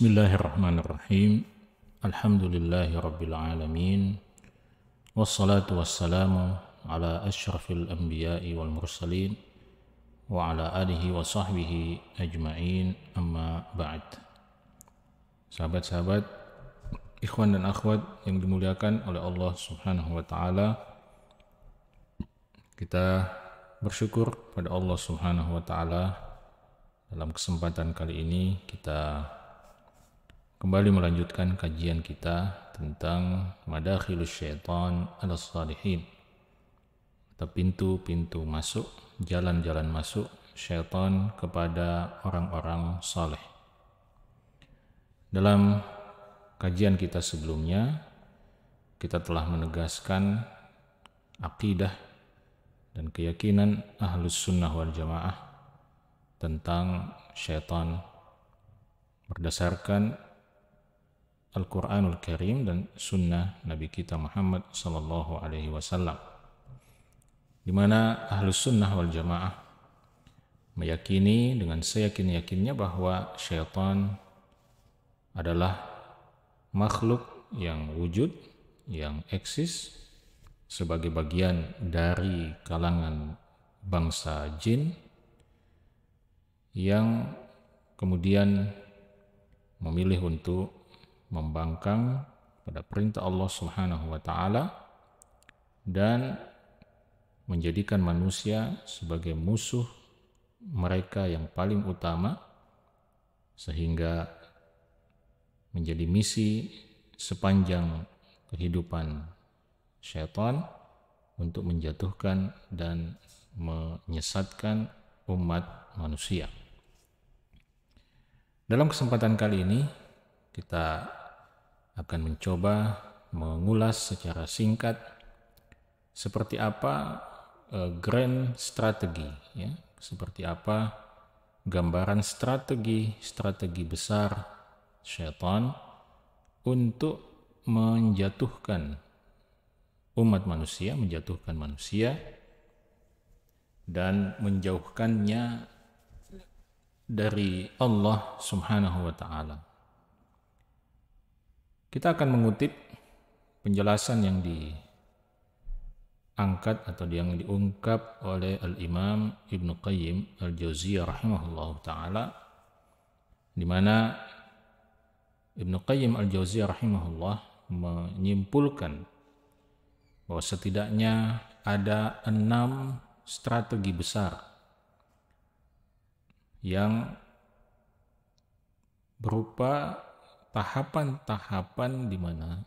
Bismillahirrahmanirrahim. Alhamdulillahi rabbil alamin. Wassalatu wassalamu ala asyrafil anbiya'i wal mursalin wa ala alihi wa sahbihi ajma'in, amma ba'd. Sahabat-sahabat, ikhwan dan akhwat yang dimuliakan oleh Allah Subhanahu wa taala, kita bersyukur pada Allah Subhanahu wa taala. Dalam kesempatan kali ini kita kembali melanjutkan kajian kita tentang Madakhilus Syaitan ala Salihin, atau pintu-pintu masuk, jalan-jalan masuk syaitan kepada orang-orang saleh. Dalam kajian kita sebelumnya, kita telah menegaskan akidah dan keyakinan Ahlus Sunnah wal Jamaah tentang syaitan berdasarkan Al-Quranul Karim dan Sunnah Nabi kita Muhammad Sallallahu Alaihi Wasallam, di mana Ahlus Sunnah wal Jamaah meyakini dengan seyakin-yakinnya bahwa syaitan adalah makhluk yang wujud, yang eksis sebagai bagian dari kalangan bangsa jin yang kemudian memilih untuk membangkang pada perintah Allah Subhanahu wa taala dan menjadikan manusia sebagai musuh mereka yang paling utama, sehingga menjadi misi sepanjang kehidupan syaitan untuk menjatuhkan dan menyesatkan umat manusia. Dalam kesempatan kali ini kita akan mencoba mengulas secara singkat seperti apa grand strategi, ya, seperti apa gambaran strategi besar syaitan untuk menjatuhkan umat manusia, menjatuhkan manusia dan menjauhkannya dari Allah Subhanahu wa taala. Kita akan mengutip penjelasan yang diangkat atau yang diungkap oleh Al-Imam Ibnu Qayyim Al-Jauziyah rahimahullahu ta'ala, di mana Ibnu Qayyim Al-Jauziyah rahimahullah menyimpulkan bahwa setidaknya ada 6 strategi besar yang berupa tahapan-tahapan di mana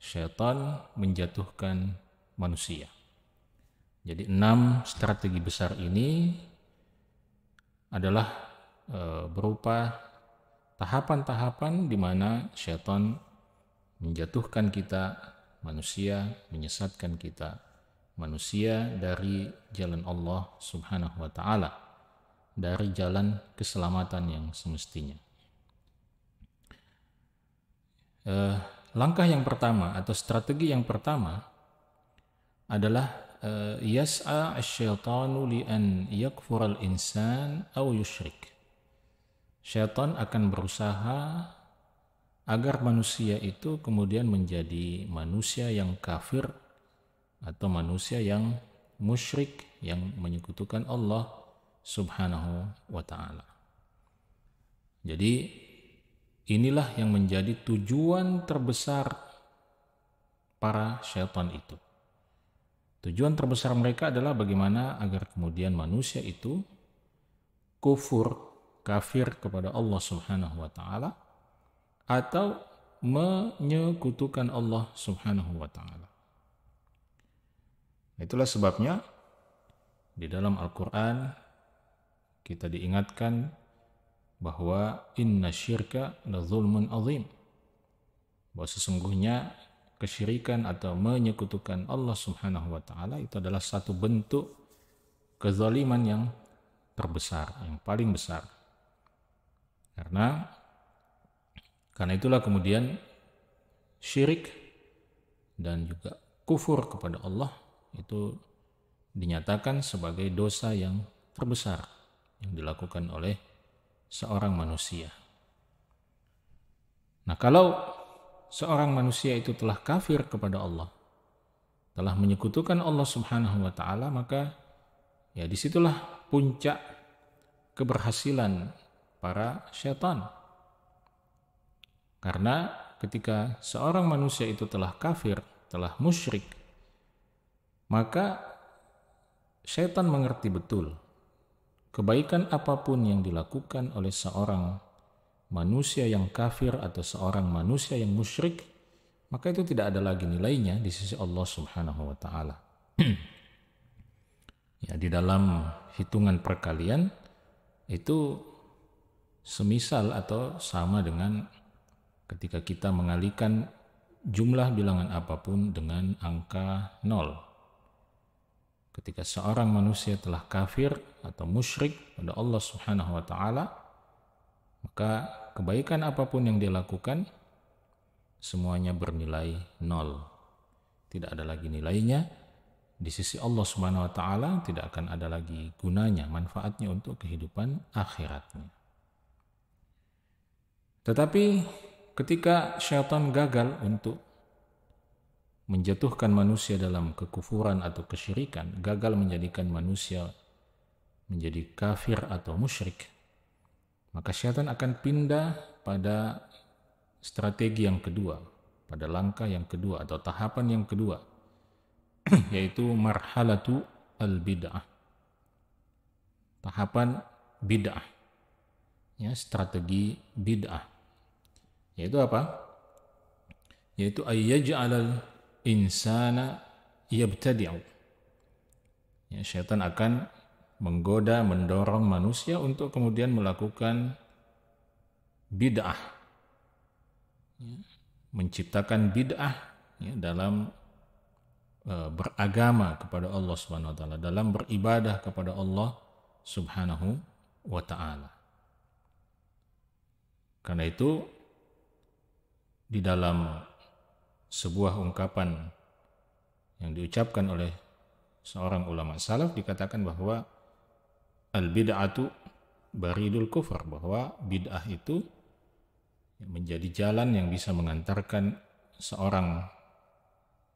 syaitan menjatuhkan manusia. Jadi 6 strategi besar ini adalah berupa tahapan-tahapan di mana syaitan menjatuhkan kita manusia, menyesatkan kita manusia dari jalan Allah Subhanahu wa taala, dari jalan keselamatan yang semestinya. Langkah yang pertama atau strategi yang pertama adalah yas'a asy-syaitanu li an yakfura al-insan aw yusyrik. Syaitan akan berusaha agar manusia itu kemudian menjadi manusia yang kafir atau manusia yang musyrik, yang menyekutukan Allah Subhanahu wa ta'ala. Jadi inilah yang menjadi tujuan terbesar para syaitan itu. Tujuan terbesar mereka adalah bagaimana agar kemudian manusia itu kafir kepada Allah Subhanahu wa ta'ala, atau menyekutukan Allah Subhanahu wa ta'ala. Itulah sebabnya di dalam Al-Quran kita diingatkan bahwa inna syirka la zulmun azim, bahwa sesungguhnya kesyirikan atau menyekutukan Allah Subhanahu wa taala itu adalah satu bentuk kezaliman yang terbesar, yang paling besar. Karena itulah kemudian syirik dan juga kufur kepada Allah itu dinyatakan sebagai dosa yang terbesar yang dilakukan oleh seorang manusia. Nah, kalau seorang manusia itu telah kafir kepada Allah, telah menyekutukan Allah Subhanahu wa taala, maka ya disitulah puncak keberhasilan para syaitan. Karena ketika seorang manusia itu telah kafir, telah musyrik, maka syaitan mengerti betul kebaikan apapun yang dilakukan oleh seorang manusia yang kafir atau seorang manusia yang musyrik, maka itu tidak ada lagi nilainya di sisi Allah Subhanahu wa taala. Ya, di dalam hitungan perkalian itu semisal atau sama dengan ketika kita mengalihkan jumlah bilangan apapun dengan angka 0. Ketika seorang manusia telah kafir atau musyrik pada Allah Subhanahu wa taala, maka kebaikan apapun yang dia lakukan semuanya bernilai 0. Tidak ada lagi nilainya di sisi Allah Subhanahu wa taala, tidak akan ada lagi gunanya, manfaatnya untuk kehidupan akhiratnya. Tetapi ketika syaitan gagal untuk menjatuhkan manusia dalam kekufuran atau kesyirikan, gagal menjadikan manusia menjadi kafir atau musyrik, maka syaitan akan pindah pada strategi yang kedua, pada langkah yang kedua atau tahapan yang kedua, yaitu marhalatu al-bid'ah. Tahapan bid'ah. Ya, strategi bid'ah. Yaitu apa? Yaitu ayyaj'alal insana yabtadi'u. Ya, syaitan akan menggoda, mendorong manusia untuk kemudian melakukan bid'ah. Ya, menciptakan bid'ah ya, dalam beragama kepada Allah Subhanahu wa taala, dalam beribadah kepada Allah Subhanahu wa taala. Karena itu di dalam sebuah ungkapan yang diucapkan oleh seorang ulama salaf dikatakan bahwa al-bid'atu baridul kufur, bahwa bid'ah itu menjadi jalan yang bisa mengantarkan seorang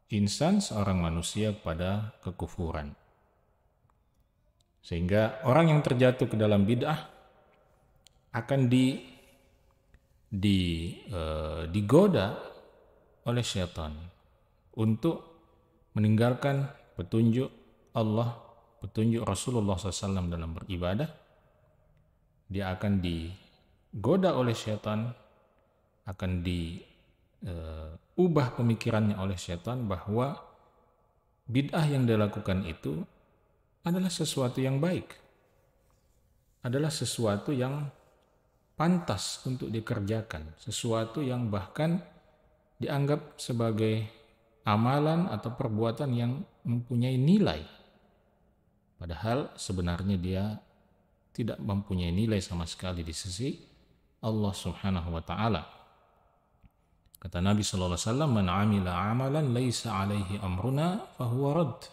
insan, seorang manusia kepada kekufuran. Sehingga orang yang terjatuh ke dalam bid'ah akan digoda oleh syaitan untuk meninggalkan petunjuk Allah, petunjuk Rasulullah SAW dalam beribadah. Dia akan digoda oleh syaitan, akan diubah pemikirannya oleh syaitan bahwa bid'ah yang dilakukan itu adalah sesuatu yang baik, adalah sesuatu yang pantas untuk dikerjakan, sesuatu yang bahkan dianggap sebagai amalan atau perbuatan yang mempunyai nilai. Padahal sebenarnya dia tidak mempunyai nilai sama sekali di sisi Allah Subhanahu wa taala. Kata Nabi sallallahu alaihi wasallam, "Man 'amila 'amalan laisa 'alaihi amruna fahuwa radd."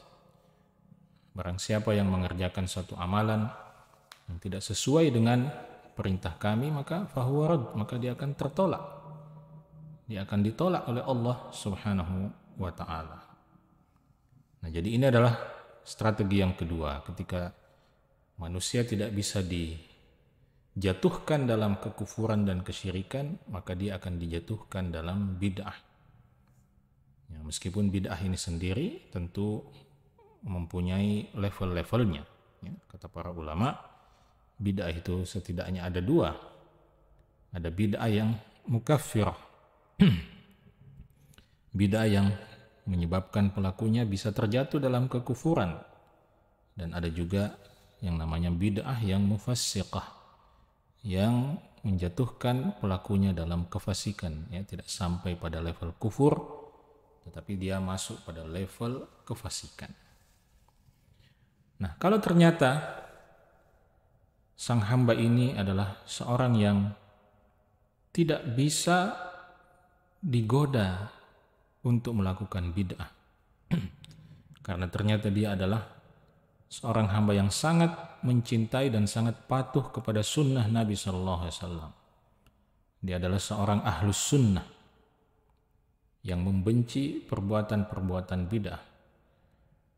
Barang siapa yang mengerjakan suatu amalan yang tidak sesuai dengan perintah kami, maka fahuwa radd, maka dia akan tertolak. Dia akan ditolak oleh Allah Subhanahu wa taala. Nah, jadi ini adalah strategi yang kedua. Ketika manusia tidak bisa dijatuhkan dalam kekufuran dan kesyirikan, maka dia akan dijatuhkan dalam bid'ah. Ya, meskipun bid'ah ini sendiri tentu mempunyai level-levelnya. Ya, kata para ulama, bid'ah itu setidaknya ada dua. Ada bid'ah yang mukaffirah, bid'ah yang menyebabkan pelakunya bisa terjatuh dalam kekufuran, dan ada juga yang namanya bid'ah yang mufassiqah, yang menjatuhkan pelakunya dalam kefasikan, ya, tidak sampai pada level kufur, tetapi dia masuk pada level kefasikan. Nah, kalau ternyata sang hamba ini adalah seorang yang tidak bisa digoda untuk melakukan bid'ah, karena ternyata dia adalah seorang hamba yang sangat mencintai dan sangat patuh kepada sunnah Nabi Sallallahu Alaihi Wasallam. dia adalah seorang ahlus sunnah yang membenci perbuatan-perbuatan bid'ah,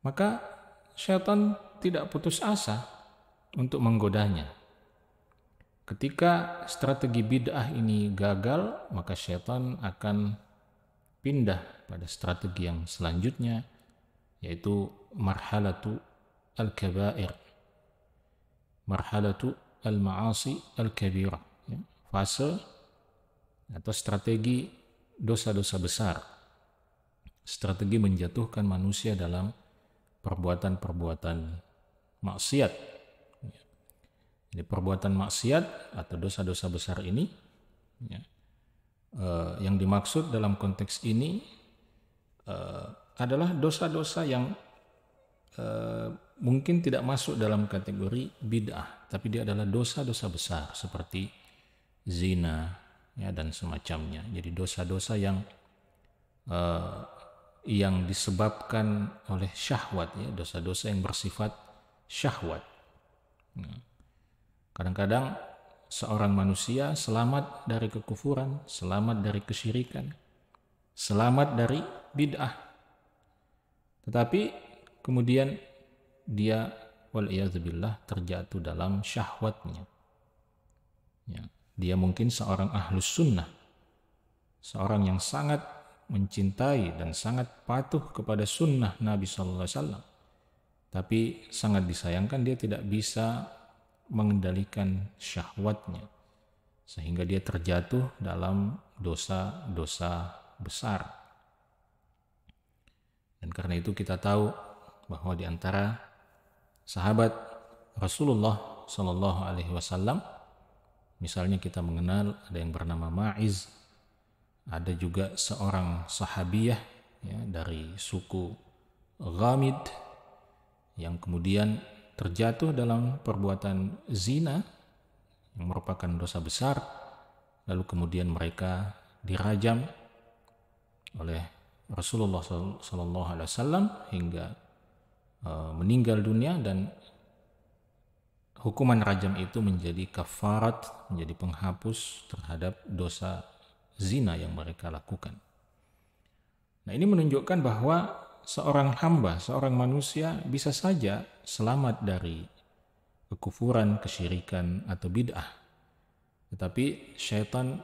maka syaitan tidak putus asa untuk menggodanya. Ketika strategi bid'ah ini gagal, maka syaitan akan pindah pada strategi yang selanjutnya, yaitu marhalatu al-kabair, marhalatu al-ma'asi al-kabirah, ya, fase atau strategi dosa-dosa besar, strategi menjatuhkan manusia dalam perbuatan-perbuatan maksiat. Jadi perbuatan maksiat atau dosa-dosa besar ini, ya, yang dimaksud dalam konteks ini adalah dosa-dosa yang mungkin tidak masuk dalam kategori bid'ah, tapi dia adalah dosa-dosa besar seperti zina, ya, dan semacamnya. Jadi dosa-dosa yang disebabkan oleh syahwat, ya, dosa-dosa yang bersifat syahwat. Kadang-kadang seorang manusia selamat dari kekufuran, selamat dari kesyirikan, selamat dari bid'ah, tetapi kemudian dia wal'iyadzubillah terjatuh dalam syahwatnya. Ya, dia mungkin seorang ahlus sunnah, seorang yang sangat mencintai dan sangat patuh kepada sunnah Nabi SAW, tapi sangat disayangkan dia tidak bisa mengendalikan syahwatnya, sehingga dia terjatuh dalam dosa-dosa besar. Dan karena itu kita tahu bahwa di antara sahabat Rasulullah Shallallahu Alaihi Wasallam, misalnya kita mengenal ada yang bernama Ma'iz, ada juga seorang sahabiyah, ya, dari suku Ghamid yang kemudian terjatuh dalam perbuatan zina yang merupakan dosa besar, lalu kemudian mereka dirajam oleh Rasulullah SAW hingga meninggal dunia, dan hukuman rajam itu menjadi kafarat, menjadi penghapus terhadap dosa zina yang mereka lakukan. Nah, ini menunjukkan bahwa seorang hamba, seorang manusia bisa saja selamat dari kekufuran, kesyirikan, atau bid'ah, tetapi syaitan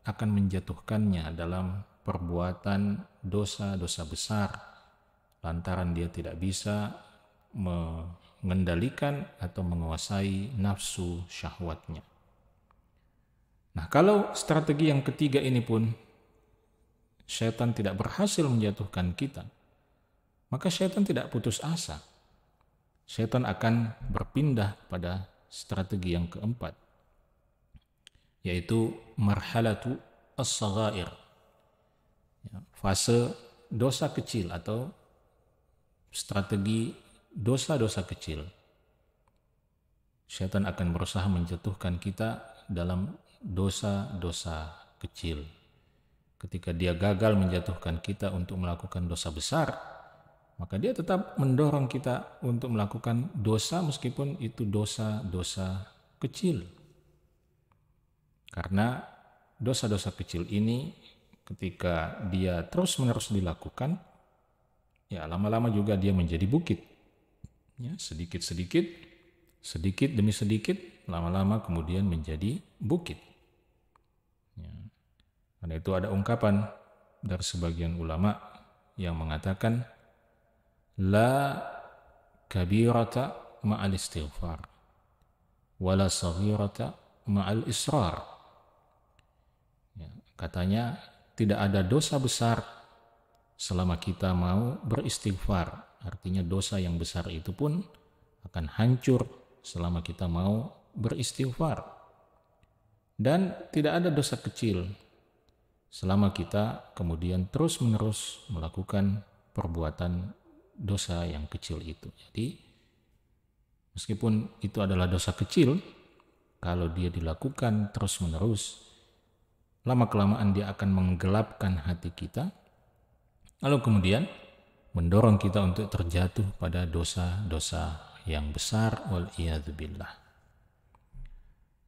akan menjatuhkannya dalam perbuatan dosa-dosa besar lantaran dia tidak bisa mengendalikan atau menguasai nafsu syahwatnya. Nah, kalau strategi yang ketiga ini pun syaitan tidak berhasil menjatuhkan kita, maka syaitan tidak putus asa. Syaitan akan berpindah pada strategi yang keempat, yaitu marhalatu as-saghair, ya, fase dosa kecil atau strategi dosa-dosa kecil. Syaitan akan berusaha menjatuhkan kita dalam dosa-dosa kecil. Ketika dia gagal menjatuhkan kita untuk melakukan dosa besar, maka dia tetap mendorong kita untuk melakukan dosa meskipun itu dosa-dosa kecil. Karena dosa-dosa kecil ini ketika dia terus-menerus dilakukan, ya lama-lama juga dia menjadi bukit. Ya, sedikit-sedikit, sedikit demi sedikit, lama-lama kemudian menjadi bukit. Ya. Karena itu ada ungkapan dari sebagian ulama yang mengatakan, la kabirata ma'al istighfar wala saghirata ma'al israr. Ya, katanya tidak ada dosa besar selama kita mau beristighfar. Artinya dosa yang besar itu pun akan hancur selama kita mau beristighfar. Dan tidak ada dosa kecil selama kita kemudian terus-menerus melakukan perbuatan dosa yang kecil itu. Jadi meskipun itu adalah dosa kecil, kalau dia dilakukan terus-menerus, lama-kelamaan dia akan menggelapkan hati kita, lalu kemudian mendorong kita untuk terjatuh pada dosa-dosa yang besar, wal'iyadzubillah.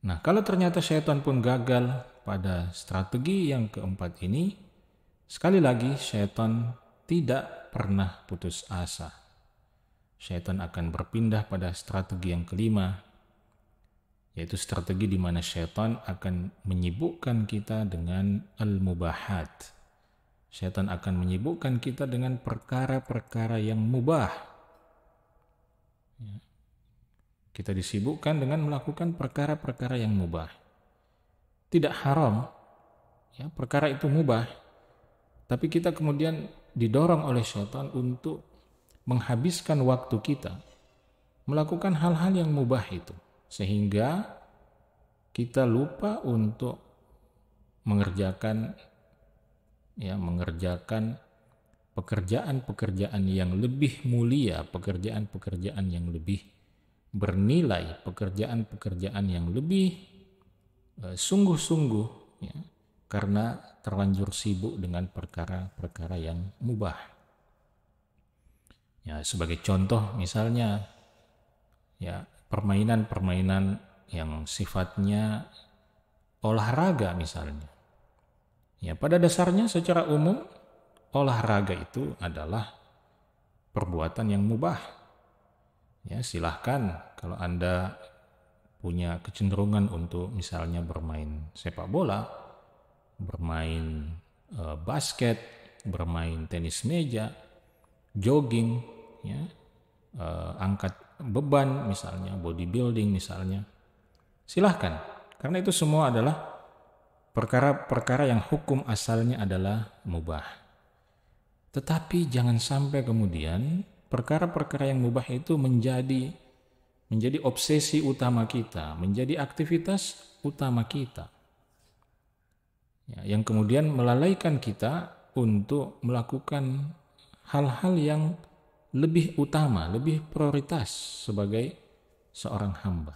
Nah, kalau ternyata syaitan pun gagal pada strategi yang keempat ini, sekali lagi syaitan tidak pernah putus asa. Syaitan akan berpindah pada strategi yang kelima, yaitu strategi di mana syaitan akan menyibukkan kita dengan al-mubahat. Syaitan akan menyibukkan kita dengan perkara-perkara yang mubah. Kita disibukkan dengan melakukan perkara-perkara yang mubah. Tidak haram, ya, perkara itu mubah, tapi kita kemudian didorong oleh syaitan untuk menghabiskan waktu kita melakukan hal-hal yang mubah itu, sehingga kita lupa untuk mengerjakan pekerjaan-pekerjaan yang lebih mulia, pekerjaan-pekerjaan yang lebih bernilai, pekerjaan-pekerjaan yang lebih sungguh-sungguh, ya, karena terlanjur sibuk dengan perkara-perkara yang mubah. Ya, sebagai contoh misalnya, ya, permainan-permainan yang sifatnya olahraga misalnya. Ya, pada dasarnya secara umum olahraga itu adalah perbuatan yang mubah. Ya, silahkan kalau Anda punya kecenderungan untuk misalnya bermain sepak bola, bermain basket, bermain tenis meja, jogging, ya, angkat beban misalnya, bodybuilding misalnya, silahkan. Karena itu semua adalah perkara-perkara yang hukum asalnya adalah mubah. Tetapi jangan sampai kemudian perkara-perkara yang mubah itu menjadi obsesi utama kita, menjadi aktivitas utama kita, ya, yang kemudian melalaikan kita untuk melakukan hal-hal yang lebih utama, lebih prioritas sebagai seorang hamba.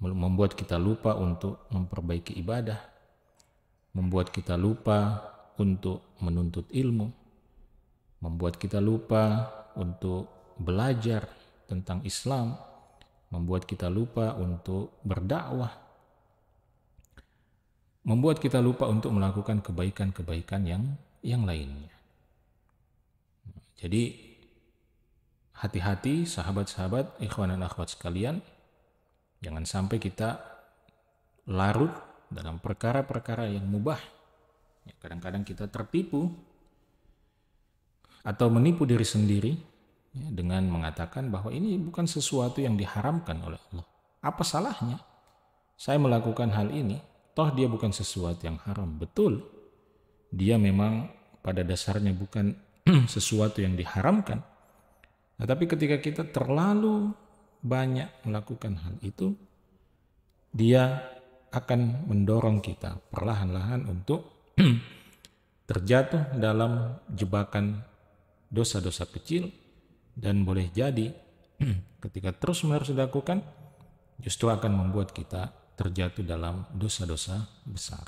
Membuat kita lupa untuk memperbaiki ibadah, membuat kita lupa untuk menuntut ilmu, membuat kita lupa untuk belajar tentang Islam, membuat kita lupa untuk berdakwah, membuat kita lupa untuk melakukan kebaikan-kebaikan yang lainnya. Jadi hati-hati sahabat-sahabat, ikhwan dan akhwat sekalian, jangan sampai kita larut dalam perkara-perkara yang mubah. Ya, kadang-kadang kita tertipu atau menipu diri sendiri, ya, dengan mengatakan bahwa ini bukan sesuatu yang diharamkan oleh Allah. Apa salahnya saya melakukan hal ini? Toh dia bukan sesuatu yang haram. Betul, dia memang pada dasarnya bukan sesuatu yang diharamkan. Nah, tapi ketika kita terlalu banyak melakukan hal itu, dia akan mendorong kita perlahan-lahan untuk terjatuh dalam jebakan dosa-dosa kecil, dan boleh jadi ketika terus-menerus dilakukan justru akan membuat kita terjatuh dalam dosa-dosa besar.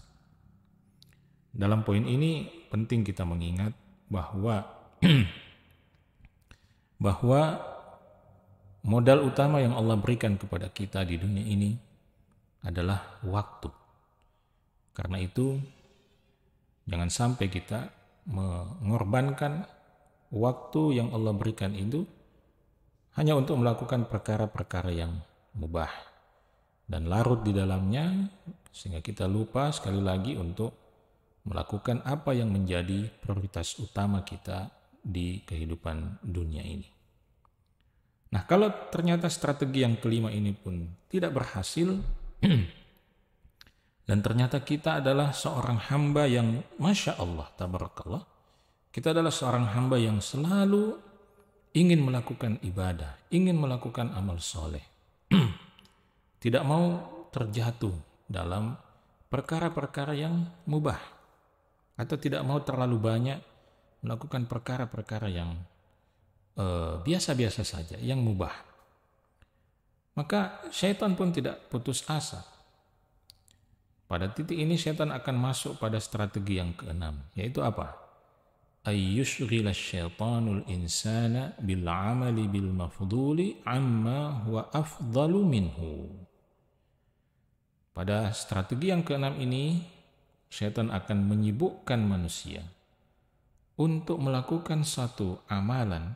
Dalam poin ini penting kita mengingat bahwa modal utama yang Allah berikan kepada kita di dunia ini adalah waktu. Karena itu jangan sampai kita mengorbankan waktu yang Allah berikan itu hanya untuk melakukan perkara-perkara yang mubah dan larut di dalamnya, sehingga kita lupa sekali lagi untuk melakukan apa yang menjadi prioritas utama kita di kehidupan dunia ini. Nah, kalau ternyata strategi yang kelima ini pun tidak berhasil dan ternyata kita adalah seorang hamba yang Masya Allah, tabarakallah, kita adalah seorang hamba yang selalu ingin melakukan ibadah, ingin melakukan amal soleh, tidak mau terjatuh dalam perkara-perkara yang mubah, atau tidak mau terlalu banyak melakukan perkara-perkara yang biasa-biasa saja, yang mubah, maka syaitan pun tidak putus asa. Pada titik ini syaitan akan masuk pada strategi yang keenam, yaitu apa? Ayyushghila syaitanul insana bil amali bil mafduli amma huwa afdalu minhu. Pada strategi yang keenam ini, syaitan akan menyibukkan manusia untuk melakukan satu amalan.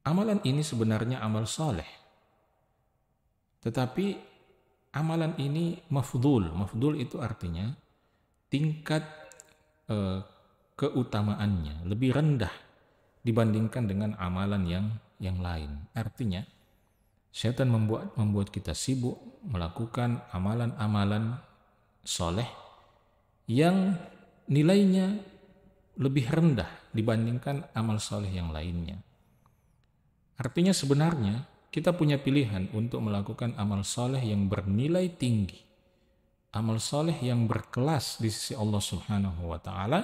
Amalan ini sebenarnya amal soleh, tetapi amalan ini mafdhul. Mafdhul itu artinya tingkat keutamaannya lebih rendah dibandingkan dengan amalan yang lain. Artinya syaitan membuat kita sibuk melakukan amalan-amalan soleh yang nilainya lebih rendah dibandingkan amal soleh yang lainnya. Artinya sebenarnya kita punya pilihan untuk melakukan amal soleh yang bernilai tinggi, amal soleh yang berkelas di sisi Allah Subhanahu wa Ta'ala,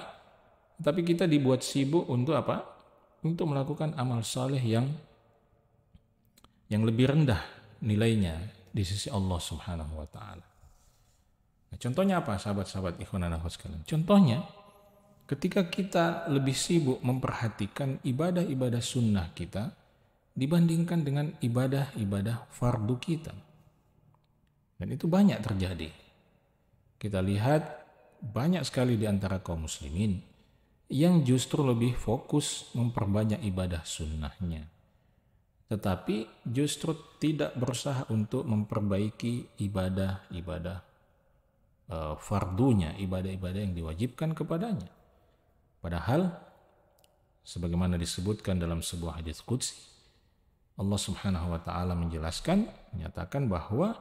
tapi kita dibuat sibuk untuk apa? Untuk melakukan amal soleh yang lebih rendah nilainya di sisi Allah Subhanahu wa Ta'ala. Nah, contohnya apa, sahabat-sahabat ikhwan dan akhwat sekalian? Contohnya, ketika kita lebih sibuk memperhatikan ibadah-ibadah sunnah kita dibandingkan dengan ibadah-ibadah fardu kita. Dan itu banyak terjadi. Kita lihat banyak sekali di antara kaum muslimin yang justru lebih fokus memperbanyak ibadah sunnahnya, tetapi justru tidak berusaha untuk memperbaiki ibadah-ibadah fardunya, ibadah-ibadah yang diwajibkan kepadanya. Padahal sebagaimana disebutkan dalam sebuah hadis qudsi, Allah Subhanahu wa Ta'ala menyatakan bahwa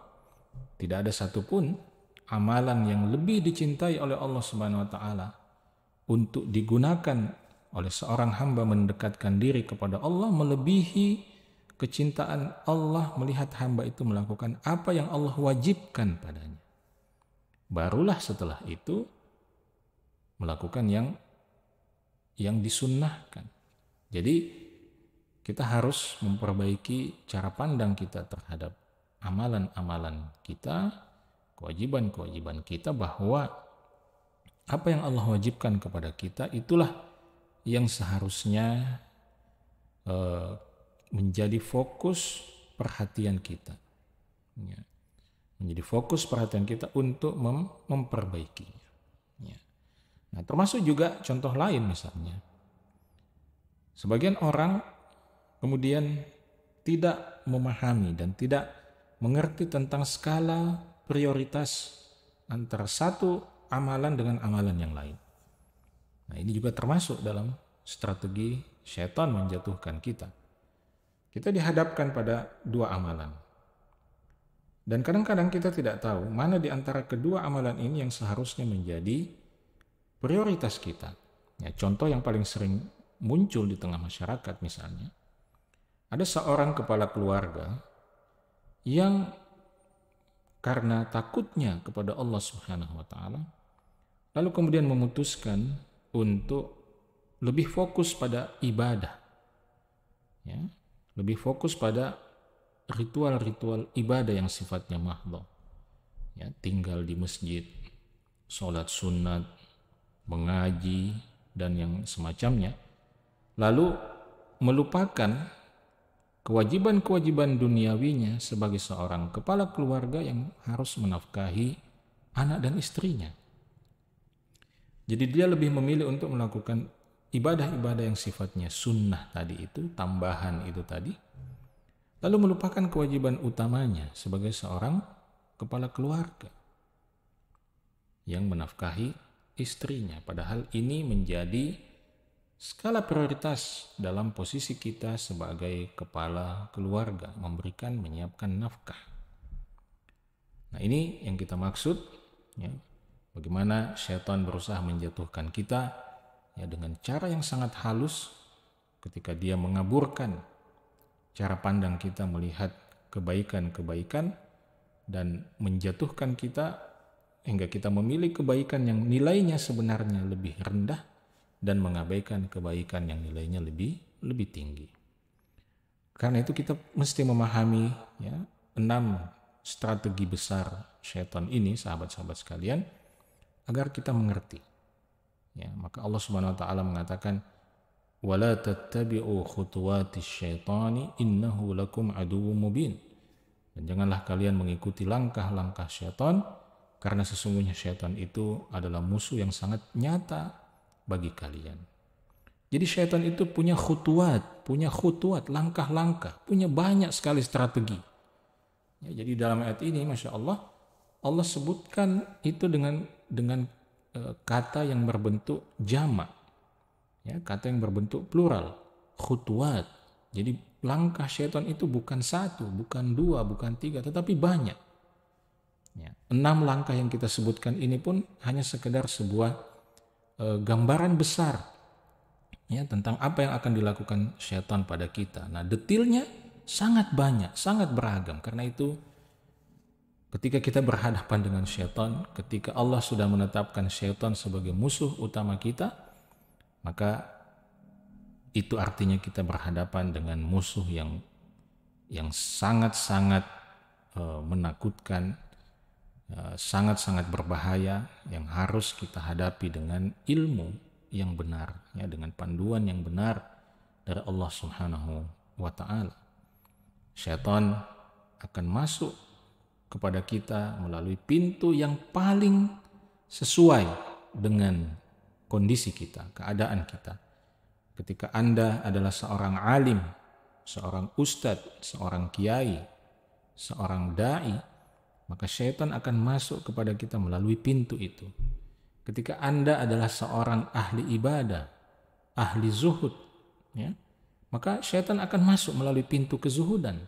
tidak ada satupun amalan yang lebih dicintai oleh Allah Subhanahu wa Ta'ala untuk digunakan oleh seorang hamba mendekatkan diri kepada Allah melebihi kecintaan Allah melihat hamba itu melakukan apa yang Allah wajibkan padanya. Barulah setelah itu melakukan yang disunnahkan. Jadi kita harus memperbaiki cara pandang kita terhadap amalan-amalan kita, kewajiban-kewajiban kita, bahwa apa yang Allah wajibkan kepada kita itulah yang seharusnya menjadi fokus perhatian kita. Ya. Menjadi fokus perhatian kita untuk memperbaikinya. Ya. Nah, termasuk juga contoh lain misalnya. Sebagian orang kemudian tidak memahami dan tidak mengerti tentang skala prioritas antara satu amalan dengan amalan yang lain. Nah, ini juga termasuk dalam strategi syaitan menjatuhkan kita. Kita dihadapkan pada dua amalan. Dan kadang-kadang kita tidak tahu mana di antara kedua amalan ini yang seharusnya menjadi prioritas kita. Ya, contoh yang paling sering muncul di tengah masyarakat misalnya, ada seorang kepala keluarga yang karena takutnya kepada Allah Subhanahu wa Ta'ala, lalu kemudian memutuskan untuk lebih fokus pada ibadah, ya, lebih fokus pada ritual-ritual ibadah yang sifatnya mahdhah, ya, tinggal di masjid, sholat sunat, mengaji, dan yang semacamnya, lalu melupakan kewajiban-kewajiban duniawinya sebagai seorang kepala keluarga yang harus menafkahi anak dan istrinya. Jadi dia lebih memilih untuk melakukan ibadah-ibadah yang sifatnya sunnah tadi itu, tambahan itu tadi, lalu melupakan kewajiban utamanya sebagai seorang kepala keluarga yang menafkahi istrinya. Padahal ini menjadi skala prioritas dalam posisi kita sebagai kepala keluarga, menyiapkan nafkah. Nah, ini yang kita maksud, ya, bagaimana syaitan berusaha menjatuhkan kita, ya, dengan cara yang sangat halus ketika dia mengaburkan cara pandang kita melihat kebaikan-kebaikan dan menjatuhkan kita hingga kita memilih kebaikan yang nilainya sebenarnya lebih rendah dan mengabaikan kebaikan yang nilainya lebih tinggi. Karena itu kita mesti memahami, ya, 6 strategi besar syaitan ini, sahabat-sahabat sekalian, agar kita mengerti. Ya, maka Allah Subhanahu wa Ta'ala mengatakan, وَلَا تَتَّبِعُوا خُطُوَاتِ الشَّيْطَانِ إِنَّهُ لَكُمْ عَدُوٌّ مُبِينٌ. Dan janganlah kalian mengikuti langkah-langkah syaitan, karena sesungguhnya syaitan itu adalah musuh yang sangat nyata bagi kalian. Jadi syaitan itu punya khutuwat, langkah-langkah, punya banyak sekali strategi. Ya, jadi dalam ayat ini, Masya Allah, Allah sebutkan itu dengan kata yang berbentuk jamak, ya, kata yang berbentuk plural, khutuwat. Jadi langkah syaitan itu bukan satu, bukan dua, bukan tiga, tetapi banyak. Ya, 6 langkah yang kita sebutkan ini pun hanya sekedar sebuah gambaran besar, ya, tentang apa yang akan dilakukan syaitan pada kita. Nah, detailnya sangat banyak, sangat beragam. Karena itu ketika kita berhadapan dengan syaitan, ketika Allah sudah menetapkan syaitan sebagai musuh utama kita, maka itu artinya kita berhadapan dengan musuh yang sangat-sangat menakutkan, sangat-sangat berbahaya, yang harus kita hadapi dengan ilmu yang benar, ya, dengan panduan yang benar dari Allah Subhanahu wa Ta'ala. Syaitan akan masuk kepada kita melalui pintu yang paling sesuai dengan kondisi kita, keadaan kita. Ketika Anda adalah seorang alim, seorang ustadz, seorang kiai, seorang da'i, maka syaitan akan masuk kepada kita melalui pintu itu. Ketika Anda adalah seorang ahli ibadah, ahli zuhud, ya, maka syaitan akan masuk melalui pintu kezuhudan.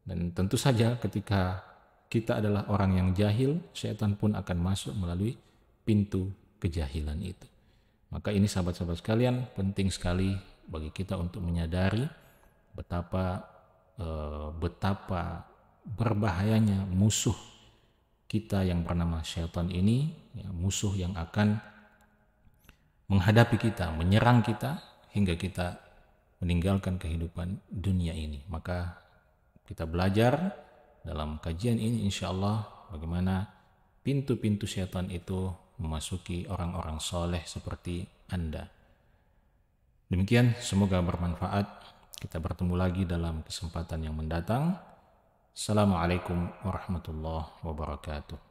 Dan tentu saja ketika kita adalah orang yang jahil, syaitan pun akan masuk melalui pintu kejahilan itu. Maka ini sahabat-sahabat sekalian, penting sekali bagi kita untuk menyadari betapa berbahayanya musuh kita yang bernama syaitan ini, ya, musuh yang akan menghadapi kita, menyerang kita hingga kita meninggalkan kehidupan dunia ini. Maka kita belajar dalam kajian ini insya Allah bagaimana pintu-pintu syaitan itu memasuki orang-orang soleh seperti Anda. Demikian, semoga bermanfaat. Kita bertemu lagi dalam kesempatan yang mendatang. Assalamualaikum warahmatullahi wabarakatuh.